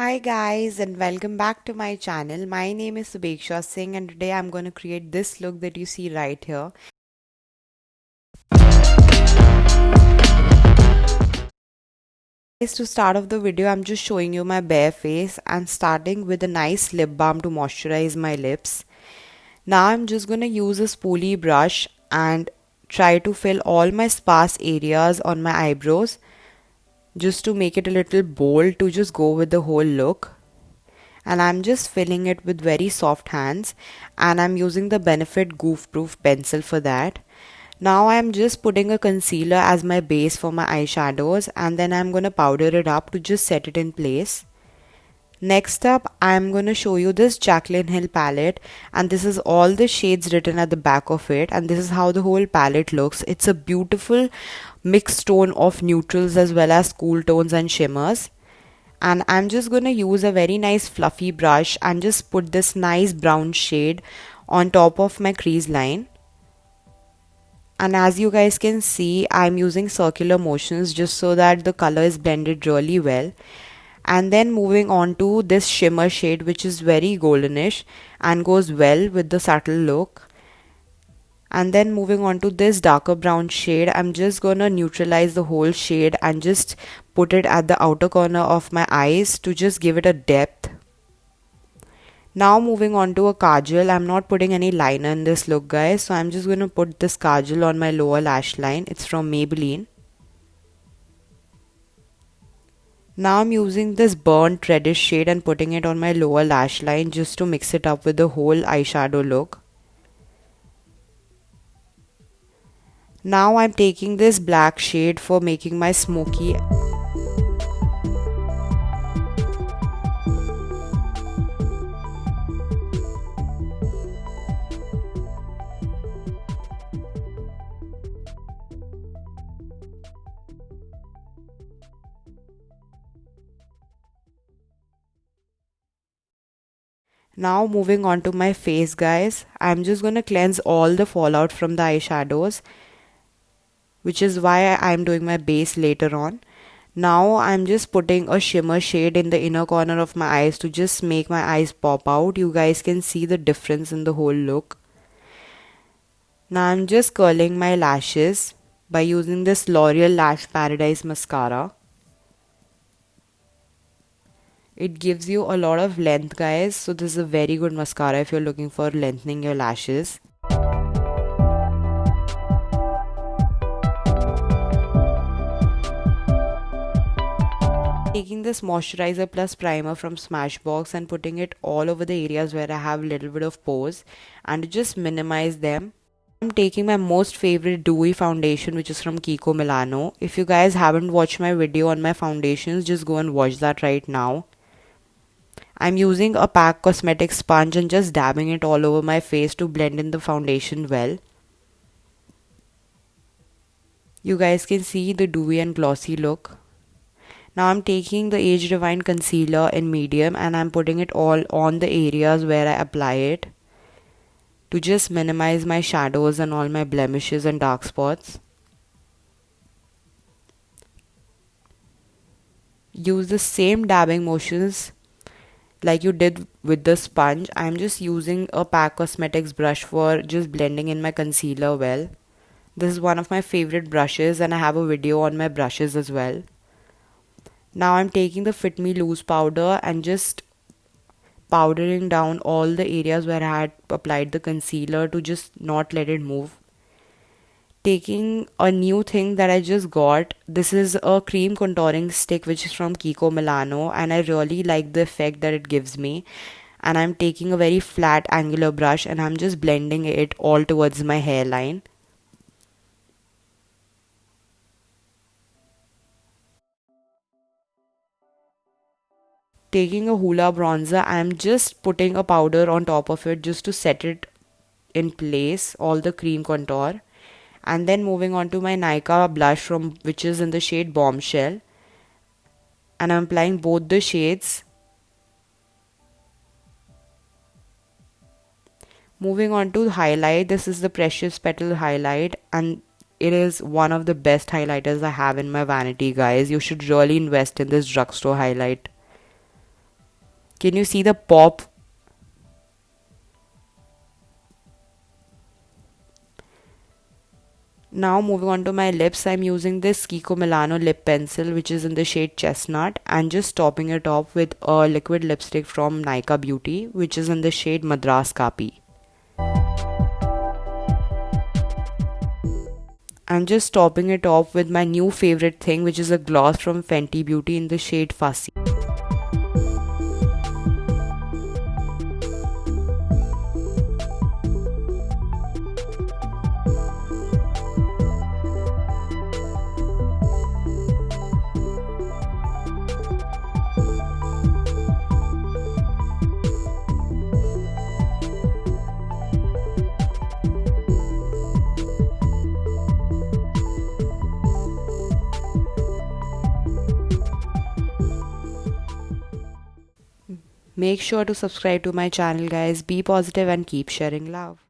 Hi guys and welcome back to my channel. My name is Shubheksha Singh and today I'm going to create this look that you see right here. To start off the video, I'm just showing you my bare face and starting with a nice lip balm to moisturize my lips. Now I'm just going to use a spoolie brush and try to fill all my sparse areas on my eyebrows just to make it a little bold to just go with the whole look. And I'm just filling it with very soft hands and I'm using the Benefit Goof Proof pencil for that. Now I'm just putting a concealer as my base for my eyeshadows and then I'm gonna powder it up to just set it in place. Next up, I'm gonna show you this Jaclyn Hill palette and this is all the shades written at the back of it and this is how the whole palette looks. It's a beautiful mixed tone of neutrals as well as cool tones and shimmers. And I'm just gonna use a very nice fluffy brush and just put this nice brown shade on top of my crease line. And as you guys can see, I'm using circular motions just so that the color is blended really well. And then moving on to this shimmer shade, which is very goldenish and goes well with the subtle look. And then moving on to this darker brown shade, I'm just gonna neutralize the whole shade and just put it at the outer corner of my eyes to just give it a depth. Now moving on to a kajal, I'm not putting any liner in this look guys, so I'm just gonna put this kajal on my lower lash line. It's from Maybelline. Now I'm using this burnt reddish shade and putting it on my lower lash line just to mix it up with the whole eyeshadow look. Now I'm taking this black shade for making my smoky. Now moving on to my face guys, I'm just gonna cleanse all the fallout from the eyeshadows, which is why I'm doing my base later on. Now I'm just putting a shimmer shade in the inner corner of my eyes to just make my eyes pop out. You guys can see the difference in the whole look. Now I'm just curling my lashes by using this L'Oreal Lash Paradise mascara. It gives you a lot of length guys, so this is a very good mascara if you're looking for lengthening your lashes. Taking this moisturizer plus primer from Smashbox and putting it all over the areas where I have a little bit of pores and to just minimize them. I'm taking my most favorite dewy foundation, which is from Kiko Milano. If you guys haven't watched my video on my foundations, just go and watch that right now. I'm using a PAC Cosmetics sponge and just dabbing it all over my face to blend in the foundation well. You guys can see the dewy and glossy look. Now I'm taking the Age Divine concealer in medium and I'm putting it all on the areas where I apply it to just minimize my shadows and all my blemishes and dark spots. Use the same dabbing motions like you did with the sponge. I'm just using a PAC Cosmetics brush for just blending in my concealer well. This is one of my favorite brushes and I have a video on my brushes as well. Now I'm taking the Fit Me Loose powder and just powdering down all the areas where I had applied the concealer to just not let it move. Taking a new thing that I just got, this is a cream contouring stick which is from Kiko Milano and I really like the effect that it gives me. And I'm taking a very flat angular brush and I'm just blending it all towards my hairline. Taking a Hola bronzer, I'm just putting a powder on top of it just to set it in place, all the cream contour. And then moving on to my Nykaa blush which is in the shade Bombshell. And I'm applying both the shades. Moving on to highlight, this is the Precious Petal highlight and it is one of the best highlighters I have in my vanity guys. You should really invest in this drugstore highlight. Can you see the pop? Now moving on to my lips, I'm using this Kiko Milano lip pencil which is in the shade chestnut, and just topping it off with a liquid lipstick from Nykaa Beauty which is in the shade Madras Kappi. I'm just topping it off with my new favorite thing, which is a gloss from Fenty Beauty in the shade Fussy. Make sure to subscribe to my channel, guys. Be positive and keep sharing love.